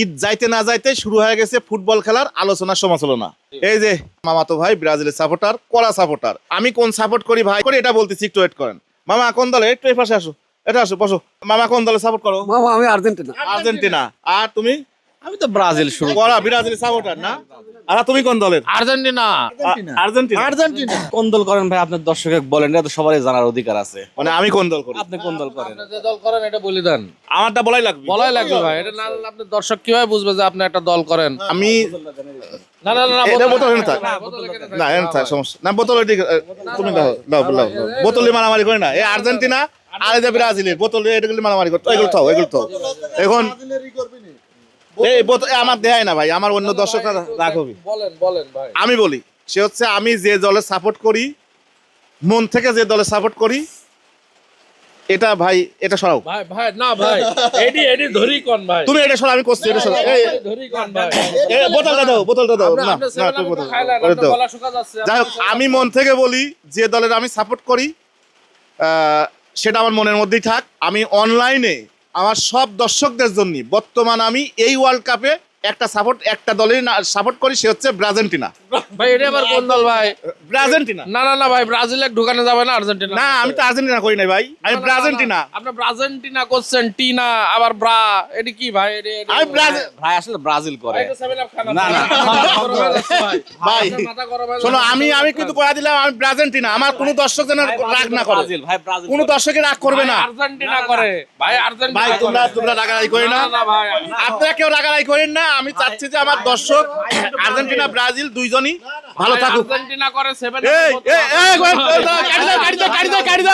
ঈদ যাইতে না যাইতে শুরু হয়ে গেছে ফুটবল খেলার আলোচনা সমালোচনা। এই যে মামাতো ভাই ব্রাজিলের সাপোর্টার, কড়া সাপোর্টার। আমি কোন সাপোর্ট করি ভাই করে এটা বলতেছি, একটু ওয়েট করেন। মামা কোন দলে? একটু এই পাশে আসো, এটা আসো, বসো। মামা কোন দলে সাপোর্ট করো? মামা আমি আর্জেন্টিনা। আর্জেন্টিনা। আর তুমি? আমি তো ব্রাজিল শুরু। কড়া ব্রাজিলের সাপোর্টার না? আর তুমি কোন দলের? আর্জেন্টিনা। আর্জেন্টিনা। আর্জেন্টিনা কোন দল করেন ভাই? আপনার দর্শকে বলেন, এটা তো সবারই জানার অধিকার আছে। মানে আমি কোন দল করি? আপনি কোন দল করেন? আপনি যে দল করেন এটা বলে দেন। আমারটা বলাই লাগবে। বলাই লাগবে ভাই, এটা না বললে আপনার দর্শক কিভাবে বুঝবে যে আপনি একটা দল করেন? আমি না না না, এটা বোতল এনে থাক। বোতল এখানে থাক। না এনে থাক, সমস্যা না। বোতল এদিকে, তুমি দাও দাও দাও। বোতলে মারামারি করে না। এই আর্জেন্টিনা আর এই যে ব্রাজিলের বোতল এগুলো মারামারি করতো। এগুলো থাও, এগুলো থাও। এখন এই বোতল আমার দেয় না ভাই, আমার অন্য দর্শকরা রাখবি। বলেন বলেন ভাই। আমি বলি, সে হচ্ছে আমি যে দলে সাপোর্ট করি, মন থেকে যে দলে সাপোর্ট করি, এটা ভাই, এটা সরাও। ভাই ভাই না ভাই, এডি ধরি কোন ভাই? তুমি এটা সরাও, আমি করছি, এটা সরাও। এই ধরি কোন ভাই? এই বোতলটা দাও, বোতলটা দাও। না আপনি না, তুমি বোতল খাইলেন, দাও। গলা শুকা যাচ্ছে। যাই হোক, আমি মন থেকে বলি যে দলের আমি সাপোর্ট করি, সেটা আমার মনের মধ্যেই থাক। আমি অনলাইনে আমার সব দর্শকদের জন্য বর্তমান আমি এই ওয়ার্ল্ড কাপে একটা দলের সাপোর্ট করি, সে হচ্ছে ব্রাজিলিনা। ভাই এটা আবার কোন দল ভাই? ব্রাজিলিনা। না না না ভাই, ব্রাজিলে ঢুকানো যাবে না আর্জেন্টিনা। না, আমি তো আর্জেন্টিনা করি নাই ভাই, আমি ব্রাজিলিনা। আপনি ব্রাজিলিনা করছেন, টিনা আবার ব্রা, এটা কি ভাই? আমি ব্রাজিল ভাই আসলে ব্রাজিল করে। না, না। ভাই শোনো, আমি কিন্তু কয়া দিলাম আমি ব্রাজিলিনা। আমার কোনো দর্শক যেন রাগ না করে, ভাই ব্রাজিল কোনো দর্শকে রাগ করবে না। আর্জেন্টিনা করে ভাই, আর্জেন্টিনা। ভাই তোমরা রাগারাগি করেন না, ভাই আপনারা কেউ রাগারাগি করেন না। আমি চাচ্ছি যে আমার দর্শক আর্জেন্টিনা ব্রাজিল দুইজনই ভালো থাকুক। আর্জেন্টিনা করে 7। এই এই এই, গাড়ি দাও, গাড়ি দাও, গাড়ি দাও, গাড়ি দাও।